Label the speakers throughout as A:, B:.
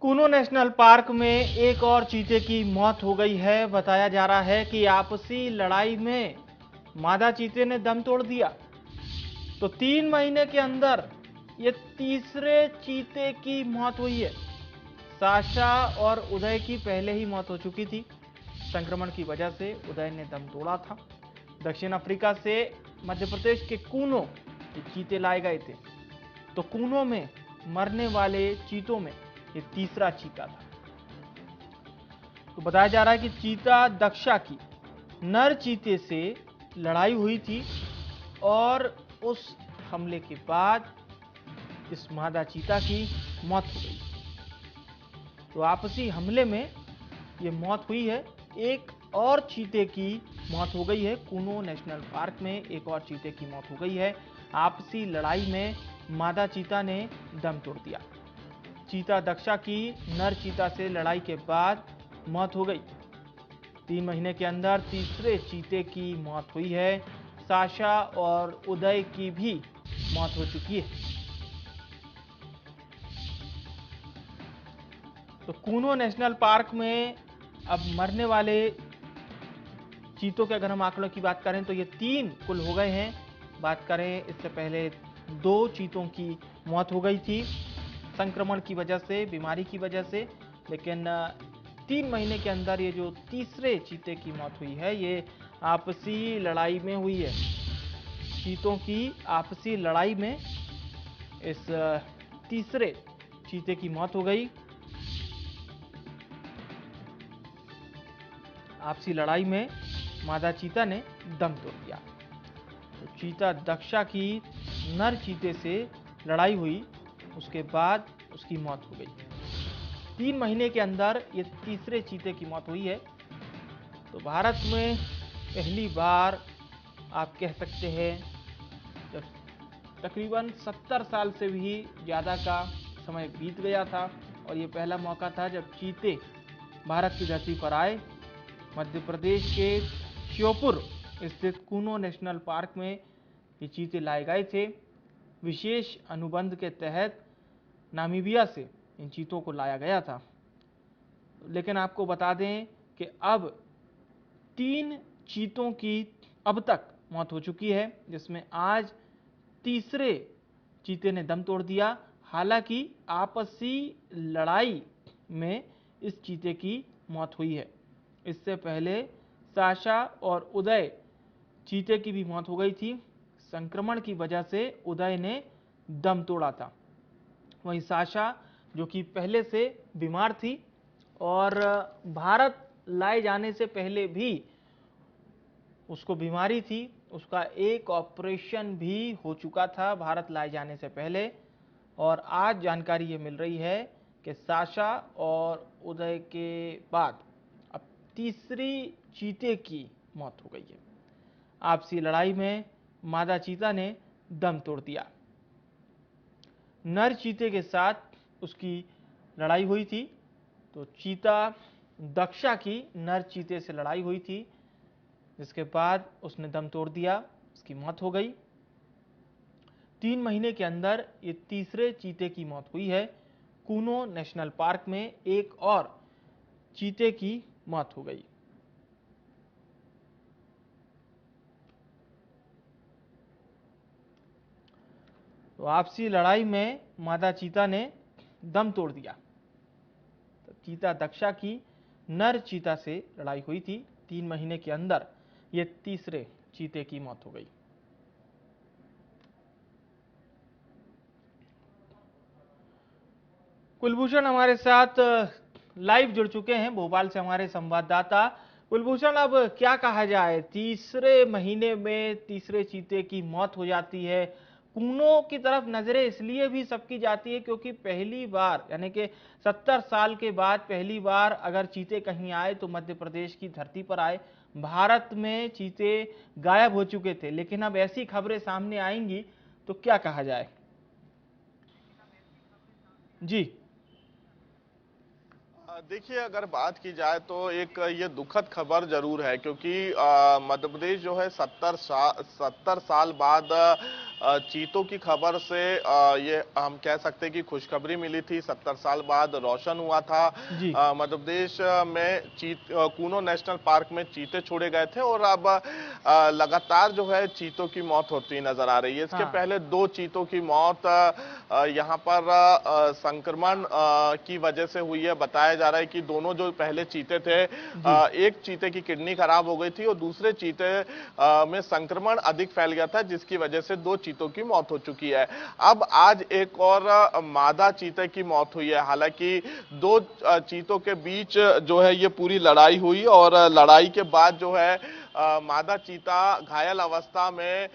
A: Kuno national park में एक और चीते की मौत हो गई है। बताया जा रहा है कि आपसी लड़ाई में मादा चीते ने दम तोड़ दिया। तो 3 महीने के अंदर ये तीसरे चीते की मौत हुई है। साशा और उदय की पहले ही मौत हो चुकी थी। संक्रमण की वजह से उदय ने दम तोड़ा था। दक्षिण अफ्रीका से मध्य प्रदेश के कूनो ये चीते लाए गए थे। तो कूनो में मरने वाले चीतों में ये तीसरा चीता था। तो बताया जा रहा है कि चीता दक्षा की नर चीते से लड़ाई हुई थी और उस हमले के बाद इस मादा चीता की मौत हो गई। तो आपसी हमले में ये मौत हुई है। एक और चीते की मौत हो गई है। कूनो नेशनल पार्क में एक और चीते की मौत हो गई है। आपसी लड़ाई में मादा चीता ने दम तोड़ दिया। चीता दक्षा की नर चीता से लड़ाई के बाद मौत हो गई। 3 महीने के अंदर तीसरे चीते की मौत हुई है। साशा और उदय की भी मौत हो चुकी है। तो कूनो नेशनल पार्क में अब मरने वाले चीतों के अगर हम आंकड़ों की बात करें तो ये 3 कुल हो गए हैं। बात करें इससे पहले 2 चीतों की मौत हो गई थी संक्रमण की वजह से, बीमारी की वजह से। लेकिन 3 महीने के अंदर ये जो तीसरे चीते की मौत हुई है ये आपसी लड़ाई में हुई है। चीतों की आपसी लड़ाई में इस तीसरे चीते की मौत हो गई। आपसी लड़ाई में मादा चीता ने दम तोड़ दिया। तो चीता दक्षा की नर चीते से लड़ाई हुई, उसके बाद उसकी मौत हो गई। 3 महीने के अंदर ये तीसरे चीते की मौत हुई है। तो भारत में पहली बार आप कह सकते हैं जब तकरीबन 70 साल से भी ज़्यादा का समय बीत गया था और ये पहला मौका था जब चीते भारत की धरती पर आए। मध्य प्रदेश के श्योपुर स्थित कूनो नेशनल पार्क में ये चीते लाए गए थे। विशेष अनुबंध के तहत नामीबिया से इन चीतों को लाया गया था। लेकिन आपको बता दें कि अब 3 चीतों की अब तक मौत हो चुकी है, जिसमें आज तीसरे चीते ने दम तोड़ दिया। हालांकि आपसी लड़ाई में इस चीते की मौत हुई है। इससे पहले साशा और उदय चीते की भी मौत हो गई थी। संक्रमण की वजह से उदय ने दम तोड़ा था। वहीं साशा जो कि पहले से बीमार थी और भारत लाए जाने से पहले भी उसको बीमारी थी, उसका एक ऑपरेशन भी हो चुका था भारत लाए जाने से पहले। और आज जानकारी ये मिल रही है कि साशा और उदय के बाद अब तीसरी चीते की मौत हो गई है। आपसी लड़ाई में मादा चीता ने दम तोड़ दिया। नर चीते के साथ उसकी लड़ाई हुई थी। तो चीता दक्षा की नर चीते से लड़ाई हुई थी, जिसके बाद उसने दम तोड़ दिया, उसकी मौत हो गई। 3 महीने के अंदर ये तीसरे चीते की मौत हुई है। कूनो नेशनल पार्क में एक और चीते की मौत हो गई। तो आपसी लड़ाई में मादा चीता ने दम तोड़ दिया। तो चीता दक्षा की नर चीता से लड़ाई हुई थी। 3 महीने के अंदर ये तीसरे चीते की मौत हो गई। कुलभूषण हमारे साथ लाइव जुड़ चुके हैं, भोपाल से हमारे संवाददाता। कुलभूषण, अब क्या कहा जाए, तीसरे महीने में तीसरे चीते की मौत हो जाती है। कूनो की तरफ नजरें इसलिए भी सबकी जाती है क्योंकि पहली बार यानी कि 70 साल के बाद पहली बार अगर चीते कहीं आए तो मध्य प्रदेश की धरती पर आए। भारत में चीते गायब हो चुके थे, लेकिन अब ऐसी खबरें सामने आएंगी तो क्या कहा जाए। जी
B: देखिए, अगर बात की जाए तो एक ये दुखद खबर जरूर है, क्योंकि मध्य प्रदेश जो है 70 साल बाद चीतों की खबर से ये हम कह सकते हैं कि खुशखबरी मिली थी। 70 साल बाद रोशन हुआ था।
A: जी।
B: मध्य प्रदेश में कूनो नेशनल पार्क में चीते छोड़े गए थे और अब लगातार जो है चीतों की मौत होती नजर आ रही है। इसके
A: हाँ।
B: पहले 2 चीतों की मौत यहाँ पर संक्रमण की वजह से हुई है। बताया जा रहा है कि दोनों जो पहले चीते थे,
A: जी।
B: एक चीते की किडनी खराब हो गई थी और दूसरे चीते में संक्रमण अधिक फैल गया था, जिसकी वजह से 2 चीतों की मौत हो चुकी है। अब आज एक और मादा चीते की मौत हुई है। हालांकि 2 चीतों के बीच जो है ये पूरी लड़ाई हुई और लड़ाई के बाद जो है मादा चीता घायल अवस्था में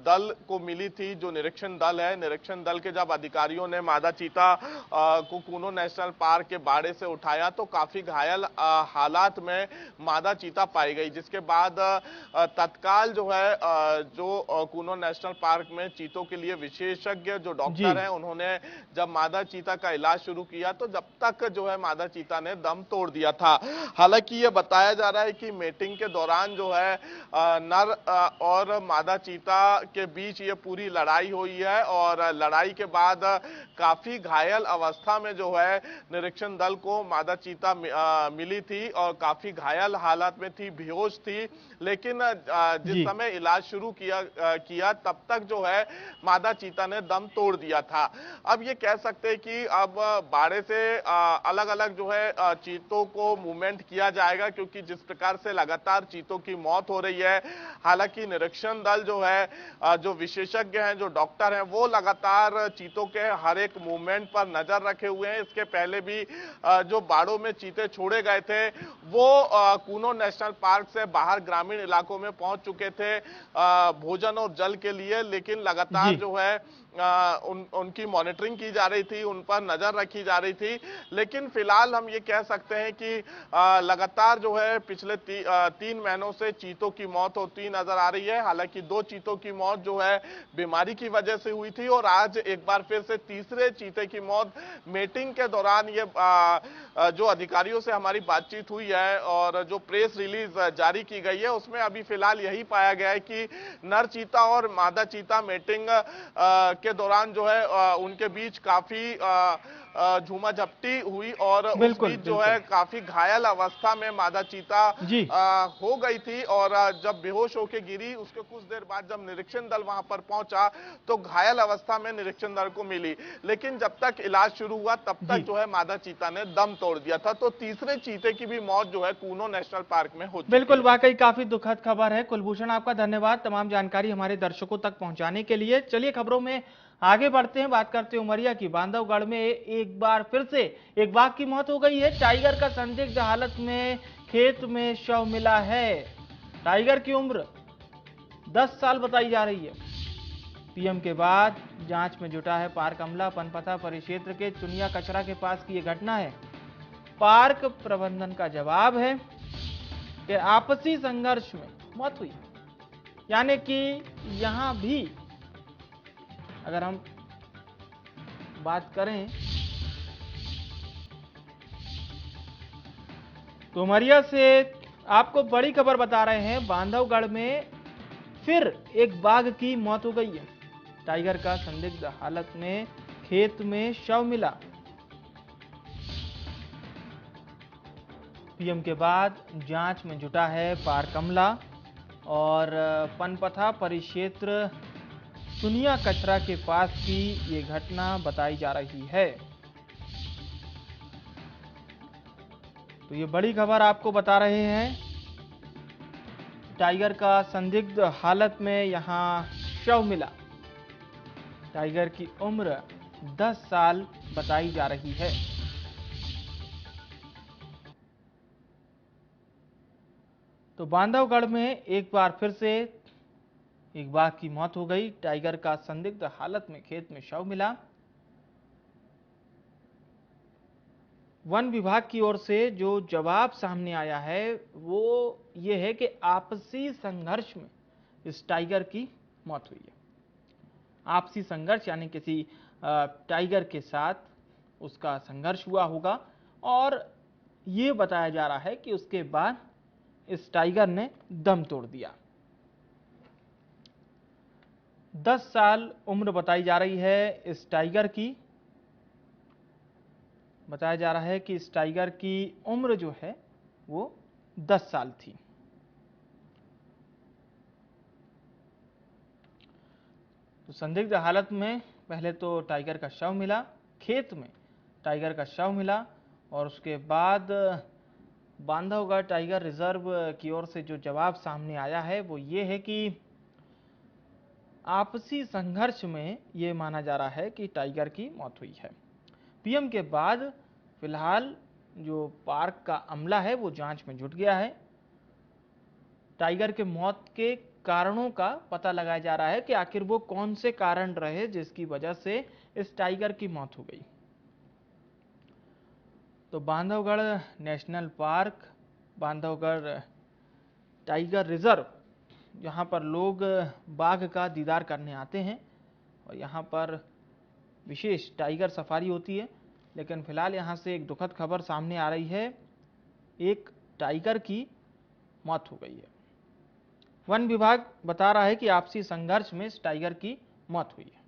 B: दल को मिली थी। जो निरीक्षण दल है, निरीक्षण दल के जब अधिकारियों ने मादा चीता को कूनो नेशनल पार्क के बाड़े से उठाया तो काफी घायल हालात में मादा चीता पाई गई, जिसके बाद तत्काल जो है जो कूनो नेशनल पार्क में चीतों के लिए विशेषज्ञ जो
A: जी।
B: डॉक्टर हैं, उन्होंने जब मादा चीता का इलाज शुरू किया तो जब तक जो है मादा चीता ने दम तोड़ दिया था। हालांकि ये बताया जा रहा है कि मीटिंग के दौरान जो है नर और मादा चीता के बीच ये पूरी लड़ाई हुई है और लड़ाई के बाद काफी घायल अवस्था में जो है निरीक्षण दल को मादा चीता मिली थी और काफी घायल हालत में थी, बेहोश थी। लेकिन जिस
A: जी।
B: समय इलाज शुरू किया तब तक जो है मादा चीता ने दम तोड़ दिया था। अब ये कह सकते हैं कि अब बाड़े से अलग अलग जो है चीतों को मूवमेंट किया जाएगा, क्योंकि जिस प्रकार से लगातार चीतों की मौत हो रही है। हालांकि निरीक्षण दल जो है जो विशेषज्ञ हैं, जो डॉक्टर हैं, वो लगातार चीतों के हर एक मूवमेंट पर नजर रखे हुए हैं। इसके पहले भी जो बाड़ों में चीते छोड़े गए थे वो कूनो नेशनल पार्क से बाहर ग्रामीण इलाकों में पहुंच चुके थे भोजन और जल के लिए, लेकिन लगातार
A: जी।
B: जो है उनकी मॉनिटरिंग की जा रही थी, उन पर नजर रखी जा रही थी। लेकिन फिलहाल हम ये कह सकते हैं कि लगातार जो है पिछले 3 महीनों से चीतों की मौत होती नजर आ रही है। हालांकि 2 चीतों की मौत जो है बीमारी की वजह से हुई थी और आज एक बार फिर से तीसरे चीते की मौत मीटिंग के दौरान ये जो अधिकारियों से हमारी बातचीत हुई है और जो प्रेस रिलीज जारी की गई है उसमें अभी फिलहाल यही पाया गया है कि नर चीता और मादा चीता मीटिंग के दौरान जो है उनके बीच काफी झूमा झपटी हुई और उस
A: बिल्कुल,
B: बीच जो है
A: बिल्कुल।
B: काफी घायल अवस्था में मादा चीता
A: जी।
B: हो गई थी और जब बेहोश होकर गिरी उसके कुछ देर बाद जब निरीक्षण दल वहां पर पहुंचा तो घायल अवस्था में निरीक्षण दल को मिली। लेकिन जब तक इलाज शुरू हुआ तब
A: जी।
B: तक जो है मादा चीता ने दम तोड़ दिया था। तो तीसरे चीते की भी मौत जो है कूनो नेशनल पार्क में हो चुकी
A: बिल्कुल,
B: है।
A: वाकई काफी दुखद खबर है। कुलभूषण, आपका धन्यवाद तमाम जानकारी हमारे दर्शकों तक पहुंचाने के लिए। चलिए खबरों में आगे बढ़ते हैं, बात करते हैं उमरिया की। बांधवगढ़ में एक बार फिर से एक बाघ की मौत हो गई है। टाइगर का संदिग्ध हालत में खेत में शव मिला है। टाइगर की उम्र 10 साल बताई जा रही है। पीएम के बाद जांच में जुटा है पार्क अमला। पनपथा परिक्षेत्र के चुनिया कचरा के पास की यह घटना है। पार्क प्रबंधन का जवाब है कि आपसी संघर्ष में मौत हुई, यानी कि यहां भी अगर हम बात करें तो उमरिया से आपको बड़ी खबर बता रहे हैं। बांधवगढ़ में फिर एक बाघ की मौत हो गई है। टाइगर का संदिग्ध हालत में खेत में शव मिला। पीएम के बाद जांच में जुटा है पार्क अमला और पनपथा परिक्षेत्र चुनिया कचरा के पास की ये घटना बताई जा रही है। तो ये बड़ी खबर आपको बता रहे हैं। टाइगर का संदिग्ध हालत में यहां शव मिला। टाइगर की उम्र 10 साल बताई जा रही है। तो बांधवगढ़ में एक बार फिर से एक बाघ की मौत हो गई। टाइगर का संदिग्ध हालत में खेत में शव मिला। वन विभाग की ओर से जो जवाब सामने आया है वो ये है कि आपसी संघर्ष में इस टाइगर की मौत हुई है। आपसी संघर्ष यानी किसी टाइगर के साथ उसका संघर्ष हुआ होगा और ये बताया जा रहा है कि उसके बाद इस टाइगर ने दम तोड़ दिया। 10 साल उम्र बताई जा रही है इस टाइगर की। बताया जा रहा है कि इस टाइगर की उम्र जो है वो 10 साल थी। तो संदिग्ध हालत में पहले तो टाइगर का शव मिला, खेत में टाइगर का शव मिला, और उसके बाद बांधवगढ़ टाइगर रिजर्व की ओर से जो जवाब सामने आया है वो ये है कि आपसी संघर्ष में ये माना जा रहा है कि टाइगर की मौत हुई है। पीएम के बाद फिलहाल जो पार्क का अमला है वो जांच में जुट गया है। टाइगर के मौत के कारणों का पता लगाया जा रहा है कि आखिर वो कौन से कारण रहे जिसकी वजह से इस टाइगर की मौत हो गई। तो Bandhavgarh national park, Bandhavgarh tiger reserve, यहाँ पर लोग बाघ का दीदार करने आते हैं और यहाँ पर विशेष टाइगर सफारी होती है। लेकिन फिलहाल यहाँ से एक दुखद खबर सामने आ रही है, एक टाइगर की मौत हो गई है। वन विभाग बता रहा है कि आपसी संघर्ष में इस टाइगर की मौत हुई है।